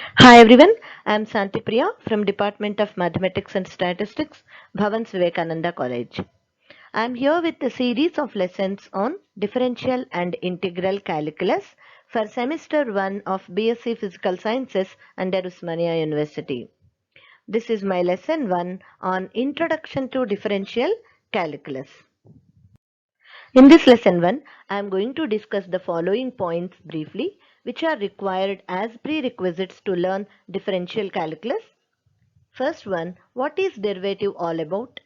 Hi everyone, I am Santi Priya from Department of Mathematics and Statistics, Bhavans Vivekananda College. I am here with a series of lessons on differential and integral calculus for semester 1 of BSc Physical Sciences under Usmania University. This is my lesson 1 on Introduction to Differential Calculus. In this lesson 1, I am going to discuss the following points briefly, which are required as prerequisites to learn differential calculus. First one, what is derivative all about?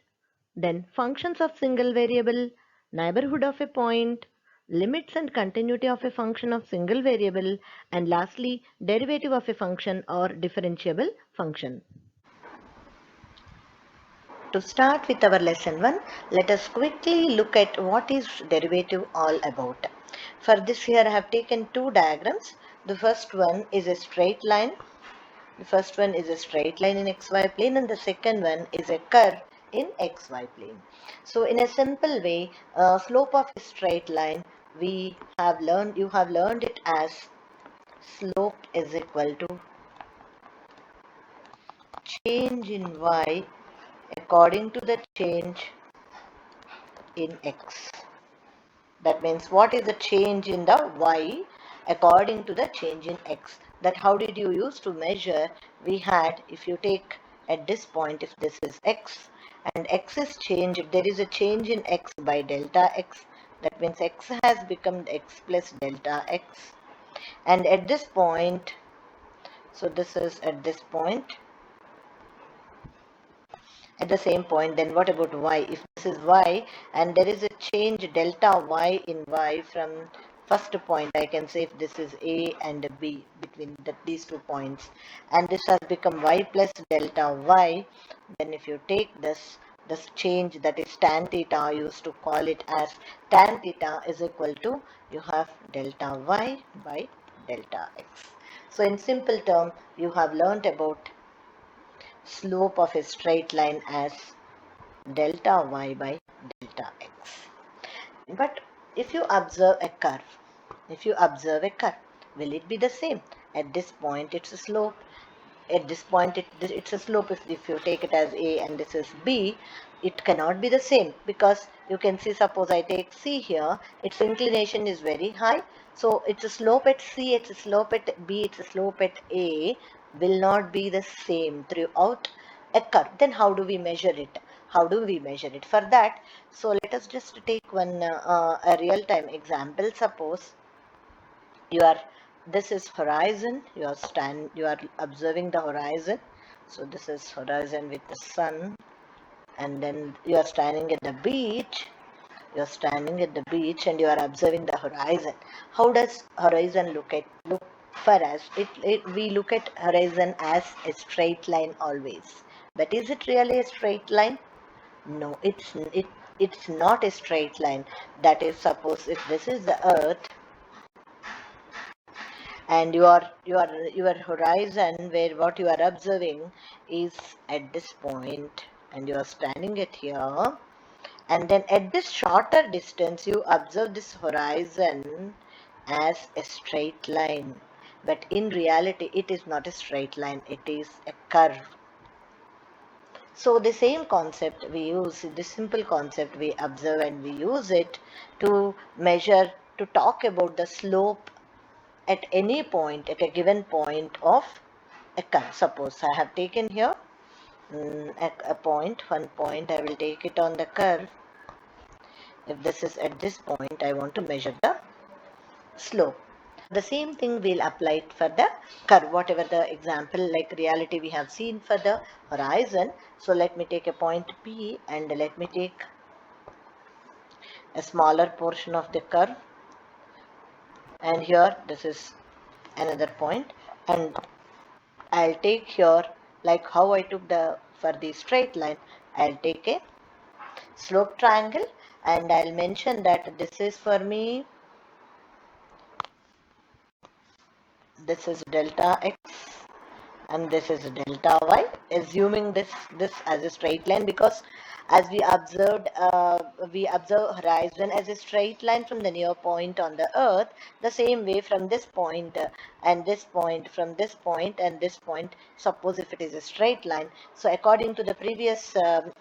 Then functions of single variable, neighborhood of a point, limits and continuity of a function of single variable, and lastly, derivative of a function or differentiable function. To start with our lesson 1, let us quickly look at what is derivative all about. For this here I have taken two diagrams. The first one is a straight line. The first one is a straight line in xy plane and the second one is a curve in xy plane. So in a simple way, slope of a straight line, you have learned it as slope is equal to change in y according to the change in x. That means what is the change in the y according to the change in x. That how did you use to measure? We had, if you take at this point, if this is x and x is changed, there is a change in x by delta x. That means x has become x plus delta x. And at this point, so this is at this point, at the same point, then what about y? If this is y and there is a change delta y in y from first point, I can say if this is a and b between these 2 points, and this has become y plus delta y, then if you take this change, that is tan theta, I used to call it as tan theta is equal to, you have delta y by delta x. So in simple term, you have learnt about slope of a straight line as delta y by delta x. But if you observe a curve, will it be the same? At this point, it's a slope. At this point, it's a slope. If you take it as a and this is b, it cannot be the same because you can see, suppose I take c here, its inclination is very high. So it's a slope at c, it's a slope at b, it's a slope at a, will not be the same throughout a curve. Then how do we measure it? How do we measure it? For that, so let us just take one a real-time example. Suppose you are, this is horizon, you are observing the horizon. So this is horizon with the sun, and then you are standing at the beach. You're standing at the beach and you are observing the horizon. How does horizon look for us? We look at horizon as a straight line always. But is it really a straight line? No, it's not a straight line. That is, suppose if this is the earth and your horizon, where what you are observing is at this point, and you are standing at here, and then at this shorter distance you observe this horizon as a straight line, but in reality it is not a straight line, it is a curve. So the same concept we use, this simple concept we observe and we use it to measure, to talk about the slope at any point, at a given point of a curve. Suppose I have taken here a point, one point, I will take it on the curve. If this is at this point, I want to measure the slope. The same thing we'll apply it for the curve, whatever the example, like reality we have seen for the horizon. So let me take a point P and let me take a smaller portion of the curve, and here this is another point, and I'll take here, like how I took the for the straight line, I'll take a slope triangle and I'll mention that this is for me, this is delta x, and this is delta y, assuming this as a straight line, because as we observe horizon as a straight line from the near point on the earth. The same way from this point and this point, from this point and this point, suppose if it is a straight line, so according to the previous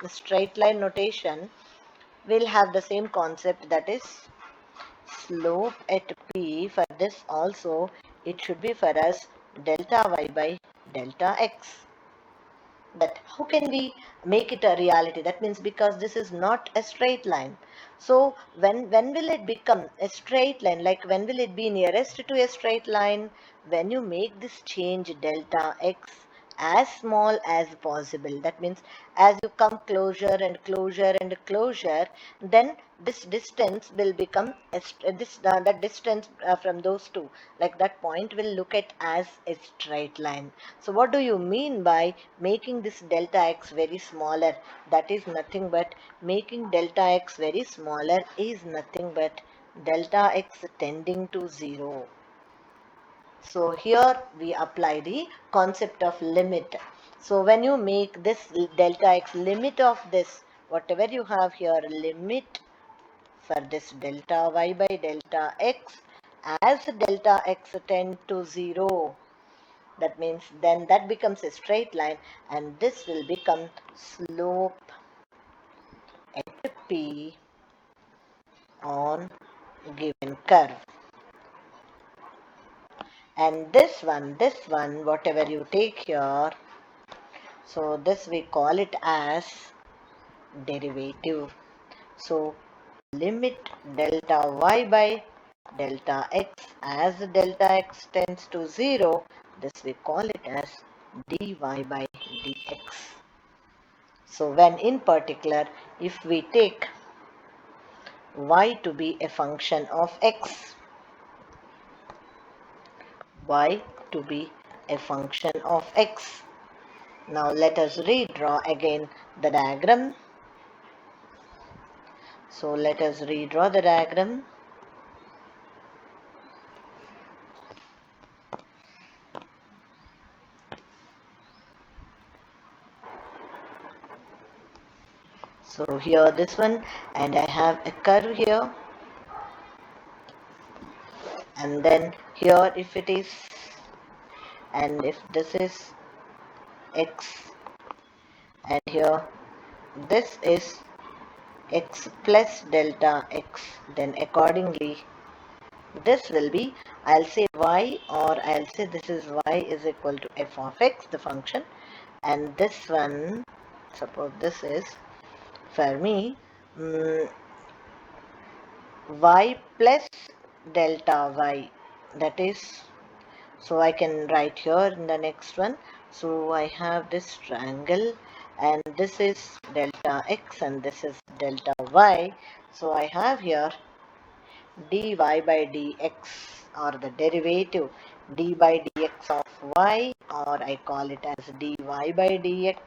straight line notation, we'll have the same concept, that is slope at P. For this also, it should be for us delta y by delta x. That how can we make it a reality? That means because this is not a straight line. So when will it become a straight line? Like when will it be nearest to a straight line? When you make this change delta x as small as possible. That means as you come closer and closer and closer, then this distance will become that distance from those two, like that point, will look at as a straight line. So what do you mean by making this delta x very smaller? That is nothing but making delta x very smaller is nothing but delta x tending to 0. So here we apply the concept of limit. So when you make this delta x limit of this, whatever you have here, limit for this delta y by delta x, as delta x tend to 0, that means then that becomes a straight line, and this will become slope at P on given curve. And this one, whatever you take here, so this we call it as derivative. So limit delta y by delta x as delta x tends to 0, this we call it as dy by dx. So when in particular, if we take y to be a function of x, y to be a function of x. Now let us redraw again the diagram. So let us redraw the diagram. So here this one, and I have a curve here, and then here if it is, and if this is x, and here this is x plus delta x, then accordingly this will be, I'll say y, or I'll say this is y is equal to f of x, the function, and this one, suppose this is for me y plus delta y, that is, so I can write here in the next one. So I have this triangle, and this is delta x and this is delta y. So I have here dy by dx, or the derivative d by dx of y, or I call it as dy by dx,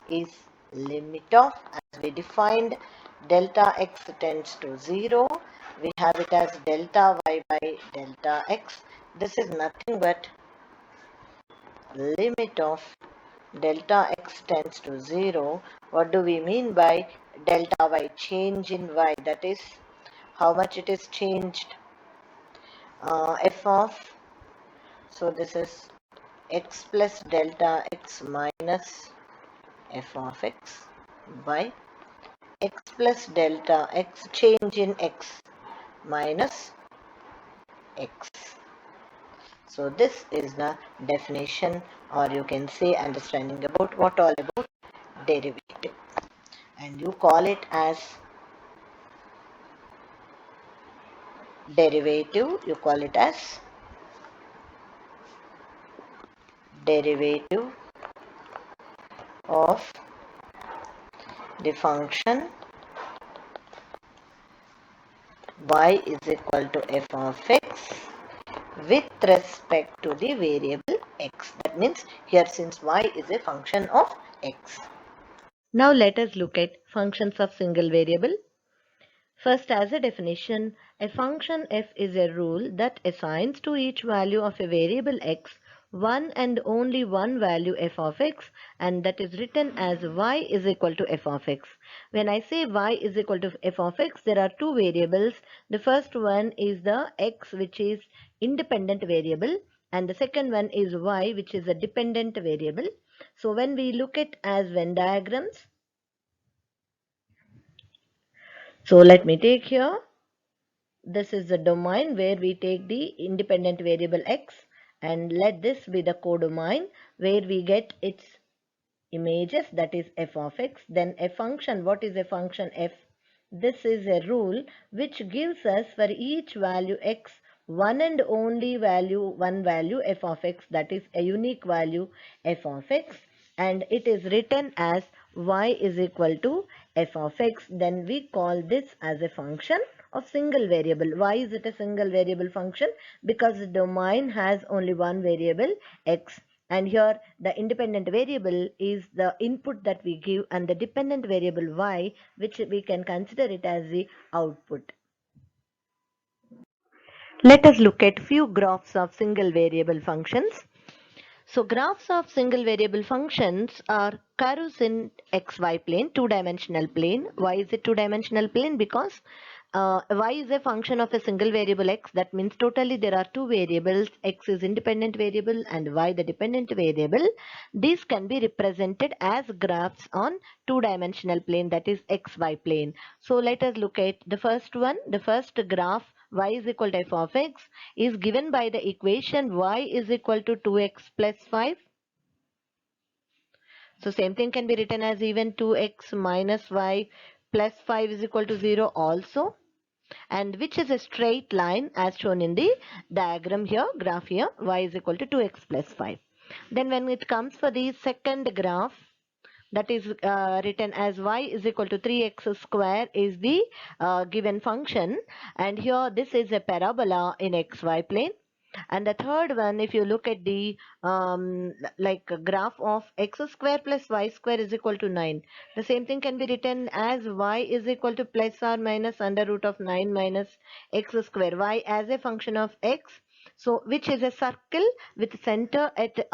is limit of, as we defined, delta x tends to 0. We have it as delta y by delta x. This is nothing but limit of delta x tends to 0. What do we mean by delta y? Change in y, that is how much it is changed. F of, so this is x plus delta x minus f of x by x plus delta x, change in x, minus x. So this is the definition, or you can say understanding about what all about derivative, and you call it as derivative, you call it as derivative of the function y is equal to f of x with respect to the variable x. That means here, since y is a function of x. Now let us look at functions of single variable. First, as a definition, a function f is a rule that assigns to each value of a variable x one and only one value f of x, and that is written as y is equal to f of x. When I say y is equal to f of x, there are two variables. The first one is the x, which is independent variable, and the second one is y, which is a dependent variable. So when we look at as Venn diagrams, so let me take here, this is the domain where we take the independent variable x, and let this be the codomain where we get its images, that is f of x. Then a function, what is a function f? This is a rule which gives us for each value x one and only value, one value f of x, that is a unique value f of x, and it is written as y is equal to f of x. Then we call this as a function of single variable. Why is it a single variable function? Because the domain has only one variable x, and here the independent variable is the input that we give, and the dependent variable y, which we can consider it as the output. Let us look at few graphs of single variable functions. So graphs of single variable functions are curves in xy plane, two-dimensional plane. Why is it two-dimensional plane? Because y is a function of a single variable x. That means totally there are two variables. X is independent variable and y the dependent variable. These can be represented as graphs on two-dimensional plane, that is xy plane. So let us look at the first one. The first graph, y is equal to f of x, is given by the equation y is equal to 2x plus 5. So same thing can be written as even 2x minus y plus 5 is equal to 0 also, and which is a straight line as shown in the diagram here, graph here, y is equal to 2x plus 5. Then when it comes for the second graph, that is written as y is equal to 3x square is the given function, and here this is a parabola in xy plane. And the third one, if you look at the like graph of x square plus y square is equal to 9, the same thing can be written as y is equal to plus or minus under root of 9 minus x square, y as a function of x, so which is a circle with center at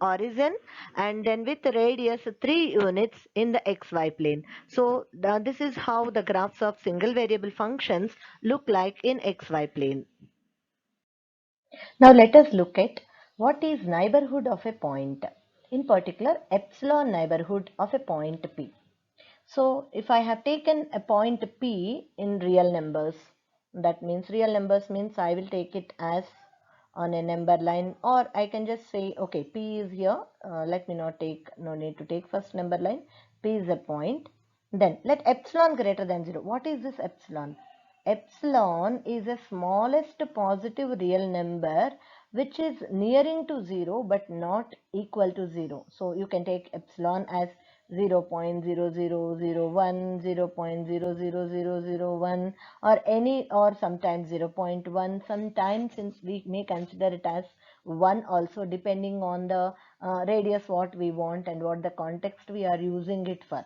origin, and then with radius 3 units in the xy plane. So this is how the graphs of single variable functions look like in xy plane. Now let us look at what is neighborhood of a point, in particular epsilon neighborhood of a point P. So if I have taken a point P in real numbers, that means real numbers means I will take it as on a number line, or I can just say, okay, P is here. Let me not take, no need to take first number line. P is a point. Then let epsilon greater than 0. What is this epsilon? Epsilon is the smallest positive real number which is nearing to 0 but not equal to 0. So you can take epsilon as 0.0001, 0.00001, or any, or sometimes 0.1. Sometimes since we may consider it as 1 also, depending on the radius what we want and what the context we are using it for.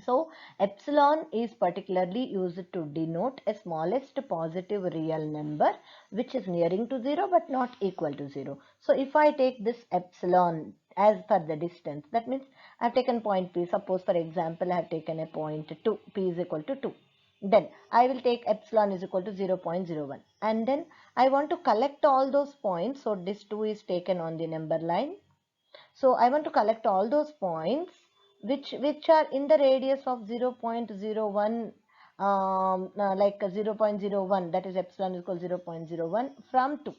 So epsilon is particularly used to denote a smallest positive real number which is nearing to 0 but not equal to 0. So if I take this epsilon as per the distance, that means I have taken point P. Suppose for example I have taken a point 2, P is equal to 2. Then I will take epsilon is equal to 0.01, and then I want to collect all those points. So this 2 is taken on the number line. So I want to collect all those points which are in the radius of 0.01, like 0.01, that is epsilon is equal to 0.01 from 2.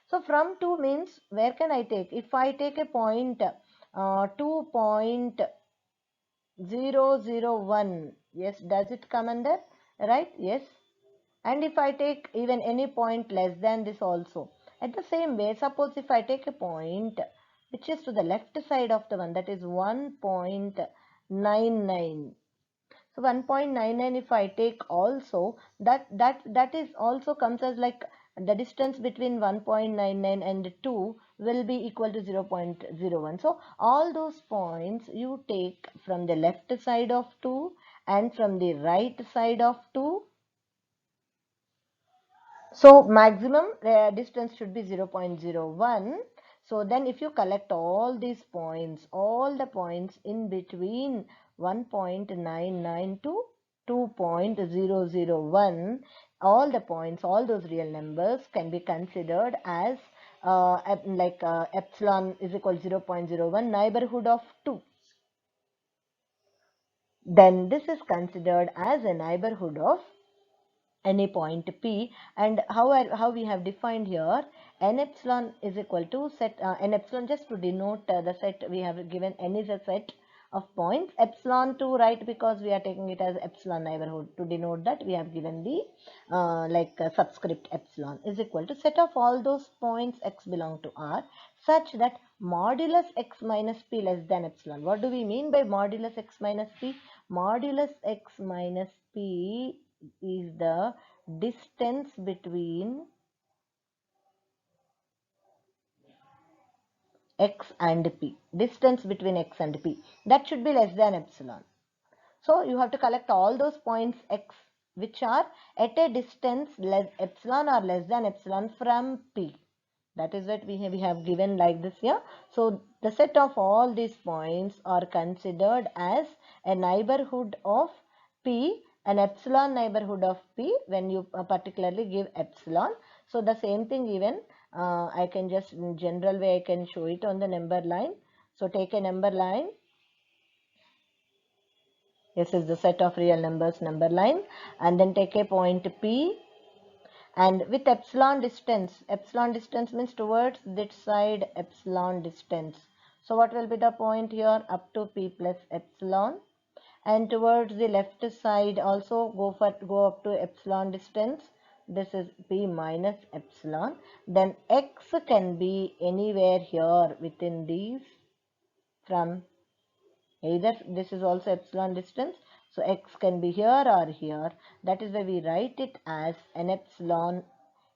So from 2 means where can I take? If I take a point 2.001, yes, does it come under? Right? Yes. And if I take even any point less than this also, at the same way, suppose if I take a point which is to the left side of the one, that is 1.99. So 1.99 if I take also, that is also comes as like the distance between 1.99 and 2 will be equal to 0.01. So all those points you take from the left side of 2 and from the right side of 2. So maximum distance should be 0.01. So then if you collect all these points, all the points in between 1.99 to 2.001, all the points, all those real numbers can be considered as epsilon is equal to 0.01 neighborhood of 2. Then this is considered as a neighborhood of any point P. And how we have defined here, n epsilon is equal to set n epsilon, just to denote the set we have given, n is a set of points, epsilon to right because we are taking it as epsilon neighborhood. To denote that, we have given the subscript epsilon is equal to set of all those points x belong to R such that modulus x minus p less than epsilon. What do we mean by modulus x minus p? Modulus x minus p is the distance between x and p. Distance between x and p. That should be less than epsilon. So you have to collect all those points x which are at a distance less epsilon or less than epsilon from p. That is what we have given like this here. So the set of all these points are considered as a neighborhood of P, an epsilon neighborhood of P when you particularly give epsilon. So the same thing even I can just in general way I can show it on the number line. So take a number line. This is the set of real numbers number line, and then take a point P. And with epsilon distance means towards this side epsilon distance. So what will be the point here? Up to p plus epsilon. And towards the left side also go up to epsilon distance. This is p minus epsilon. Then x can be anywhere here within these, from either this is also epsilon distance. So x can be here or here. That is why we write it as an epsilon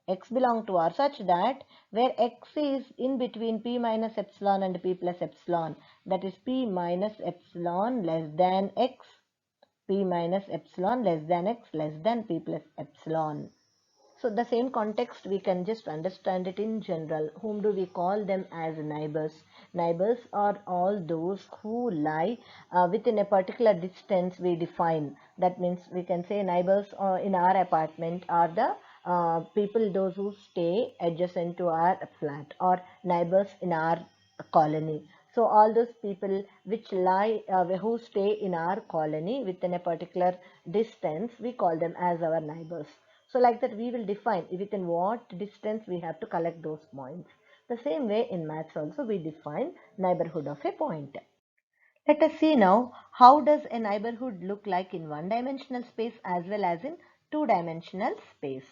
x belong to R such that where x is in between p minus epsilon and p plus epsilon, that is p minus epsilon less than x, p minus epsilon less than x less than p plus epsilon. So the same context we can just understand it in general. Whom do we call them as neighbors? Neighbors are all those who lie within a particular distance we define. That means we can say neighbors in our apartment are the people those who stay adjacent to our flat, or neighbors in our colony. So all those people which lie who stay in our colony within a particular distance, we call them as our neighbors. So like that we will define within what distance we have to collect those points. The same way in maths also we define neighborhood of a point. Let us see now how does a neighborhood look like in one-dimensional space as well as in two-dimensional space.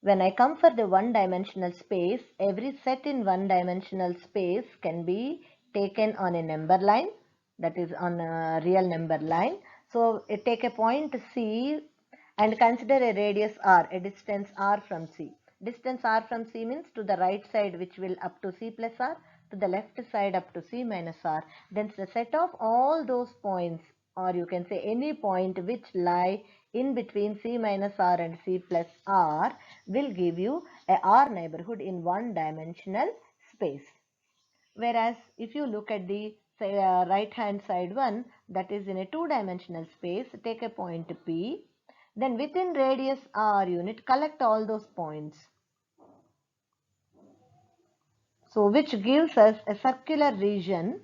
When I come for the one-dimensional space, every set in one-dimensional space can be taken on a number line, that is on a real number line. So take a point C and consider a radius r, a distance r from C. Distance r from C means to the right side which will up to C plus r, to the left side up to C minus r. Then the set of all those points, or you can say any point which lie in between C minus r and C plus r, will give you a R neighborhood in one dimensional space. Whereas if you look at the right hand side one, that is in a two dimensional space, take a point P, then within radius R unit collect all those points. So which gives us a circular region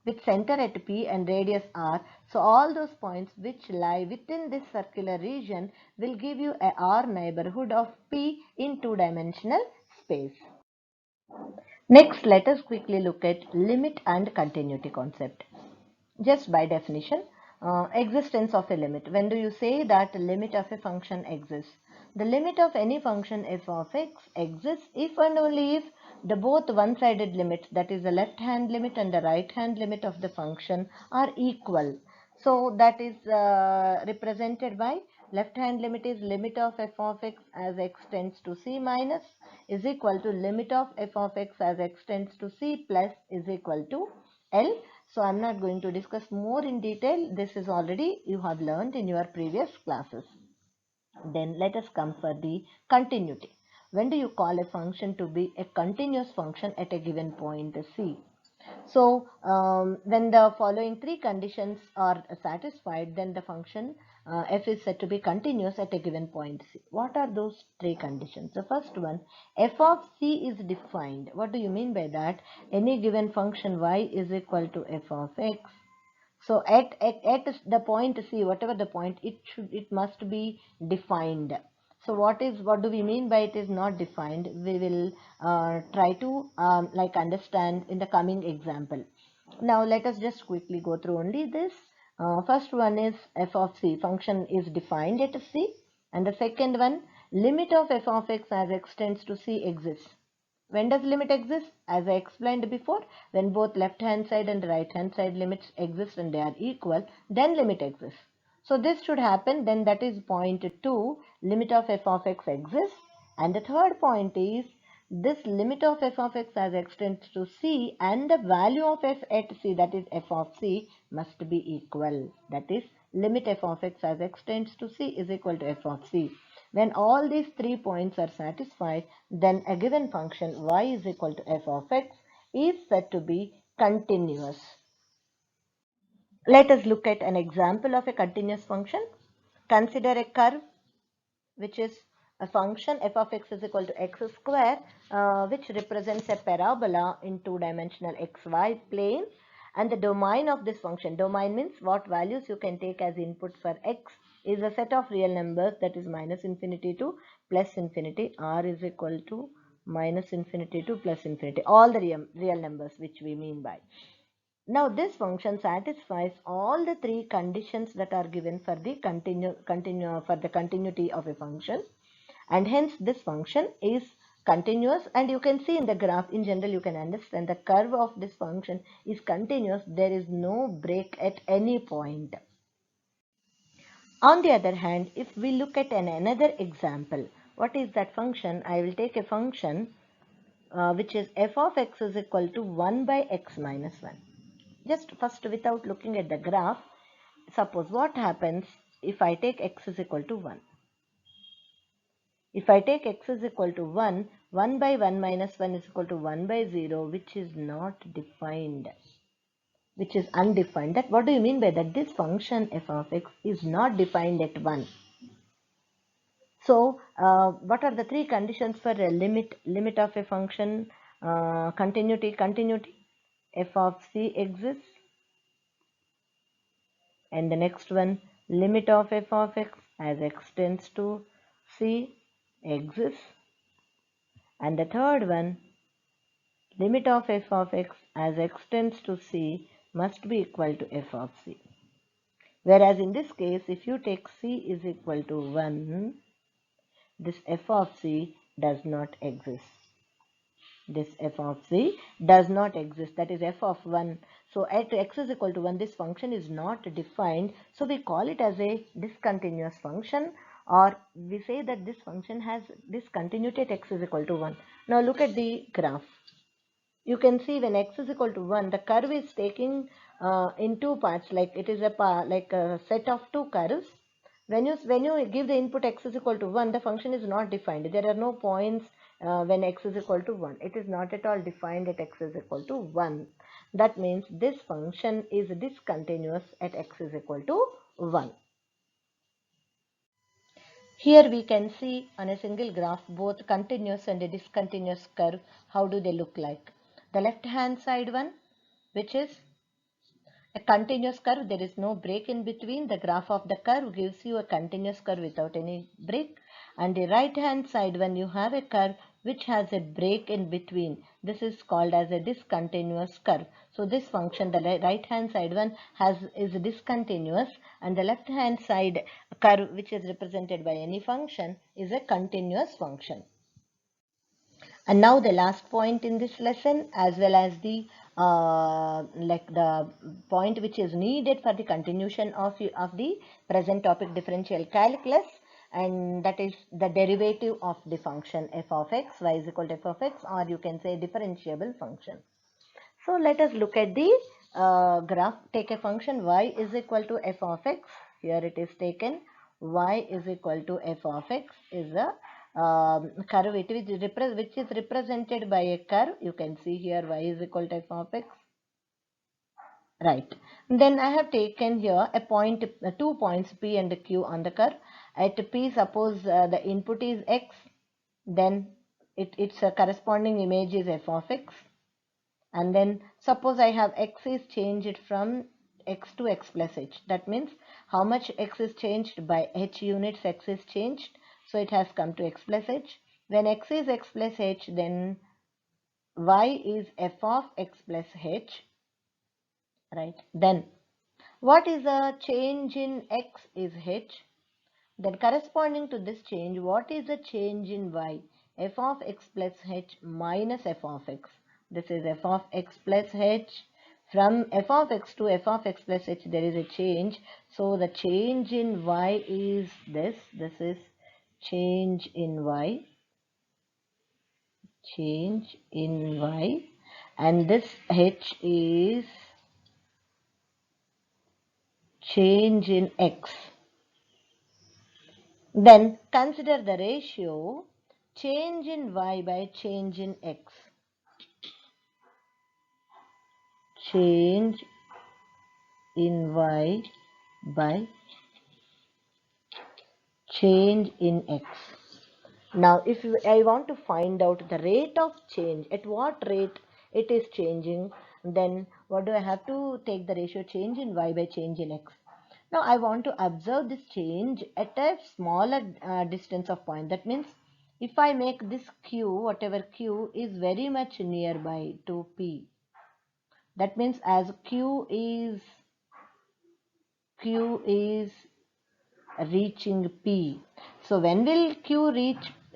with center at P and radius R. So all those points which lie within this circular region will give you a R neighborhood of P in two-dimensional space. Next, let us quickly look at limit and continuity concept. Just by definition, existence of a limit. When do you say that the limit of a function exists? The limit of any function f of x exists if and only if the both one-sided limits, that is the left-hand limit and the right-hand limit of the function, are equal. So that is represented by left-hand limit is limit of f of x as x tends to c minus is equal to limit of f of x as x tends to c plus is equal to L. So I'm not going to discuss more in detail. This is already you have learned in your previous classes. Then let us come for the continuity. when do you call a function to be a continuous function at a given point C? So when the following three conditions are satisfied, then the function f is said to be continuous at a given point C. What are those three conditions? The first one, f of C is defined. What do you mean by that? Any given function y is equal to f of x. So at the point C, whatever the point, it must be defined. So what do we mean by it is not defined? We will try to understand in the coming example. Now let us just quickly go through only this. First one is f of C, function is defined at C, and the second one, limit of f of x as x tends to C exists. When does limit exist? As I explained before, when both left hand side and right hand side limits exist and they are equal, then limit exists. So this should happen, then that is point 2, limit of f of x exists. And the third point is this limit of f of x as x tends to C and the value of f at C, that is f of C, must be equal. That is limit f of x as x tends to C is equal to f of C. When all these 3 points are satisfied, then a given function y is equal to f of x is said to be continuous. Let us look at an example of a continuous function. Consider a curve which is a function f of x is equal to x square, which represents a parabola in two-dimensional xy plane. And the domain of this function, domain means what values you can take as input for x, is a set of real numbers, that is minus infinity to plus infinity. R is equal to minus infinity to plus infinity, all the real numbers which we mean by. Now this function satisfies all the three conditions that are given for the continuity of a function, and hence this function is continuous. And you can see in the graph, in general you can understand the curve of this function is continuous. There is no break at any point. On the other hand, if we look at another example, what is that function? I will take a function which is f of x is equal to 1 by x minus 1. Just first, without looking at the graph, suppose what happens if I take x is equal to 1. If I take x is equal to 1, 1 by 1 minus 1 is equal to 1 by 0, which is not defined, which is undefined. That what do you mean by that? This function f of x is not defined at 1. So what are the three conditions for a limit of a function? Continuity, f of c exists. And the next one, limit of f of x as x tends to c exists. And the third one, limit of f of x as x tends to c must be equal to f of c. Whereas in this case, if you take c is equal to 1, this f of c does not exist. This f of c does not exist, that is f of 1. So at x is equal to 1, this function is not defined. So we call it as a discontinuous function, or we say that this function has discontinuity at x is equal to 1. Now look at the graph. You can see when x is equal to 1, the curve is taking in two parts, like it is a set of two curves. When you give the input x is equal to 1, the function is not defined. There are no points when x is equal to 1. It is not at all defined at x is equal to 1. That means this function is discontinuous at x is equal to 1. Here we can see on a single graph both continuous and a discontinuous curve. How do they look like? The left hand side one, which is a continuous curve, there is no break in between. The graph of the curve gives you a continuous curve without any break. And the right hand side, when you have a curve which has a break in between, this is called as a discontinuous curve. So this function, the right hand side one is discontinuous, and the left hand side curve, which is represented by any function, is a continuous function. And now the last point in this lesson, as well as the the point which is needed for the continuation of the present topic, differential calculus, and that is the derivative of the function f of x, y is equal to f of x, or you can say differentiable function. So let us look at the graph. Take a function y is equal to f of x. Here it is taken y is equal to f of x is a curve which is represented by a curve. You can see here y is equal to f of x. Right. Then I have taken here a point, 2 points P and Q on the curve. At P, suppose the input is x, then its a corresponding image is f of x. And then suppose I have x is changed from x to x plus h. That means how much x is changed by h units x is changed. So it has come to x plus h. When x is x plus h, then y is f of x plus h. Right. Then what is a change in x is h. Then corresponding to this change, what is the change in y? F of x plus h minus f of x. This is f of x plus h. From f of x to f of x plus h, there is a change. So the change in y is this. This is change in y. Change in y. And this h is change in x. Then consider the ratio change in y by change in x. Change in y by change in x. Now, if I want to find out the rate of change, at what rate it is changing, then what do I have to take the ratio change in y by change in x? Now, I want to observe this change at a smaller distance of point. That means if I make this q, whatever q is very much nearby to p, that means as q is reaching P. So when will Q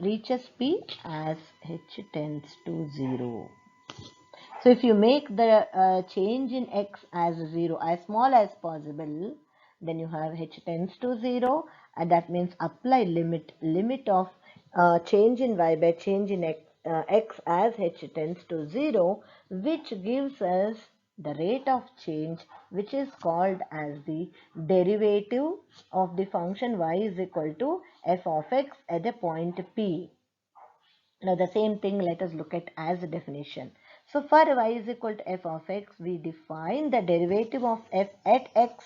reaches P? As H tends to 0. So if you make the change in X as 0, as small as possible, then you have H tends to 0, and that means apply limit of change in Y by change in X as H tends to 0, which gives us the rate of change, which is called as the derivative of the function y is equal to f of x at a point P. Now the same thing let us look at as a definition. So for y is equal to f of x, we define the derivative of f at x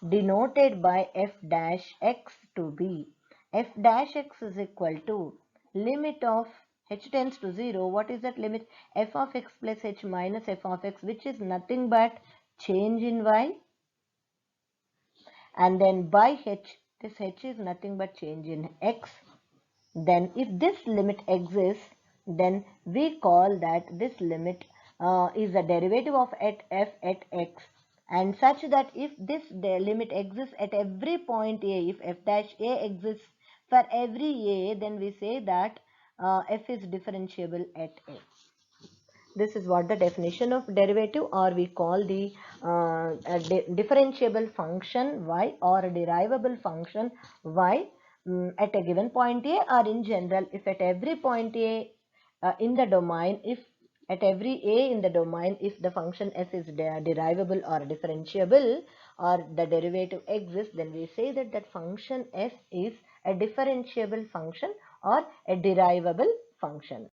denoted by f dash x to be f dash x is equal to limit of h tends to 0. What is that limit? F of x plus h minus f of x, which is nothing but change in y, and then by h, this h is nothing but change in x. Then if this limit exists, then we call that this limit is the derivative of at f at x, and such that if this limit exists at every point a, if f dash a exists for every a, then we say that f is differentiable at a. This is what the definition of derivative, or we call the differentiable function y, or a derivable function y at a given point a, or in general if at every point a in the domain, if at every a in the domain, if the function f is derivable or differentiable, or the derivative exists, then we say that that function f is a differentiable function or a derivable function.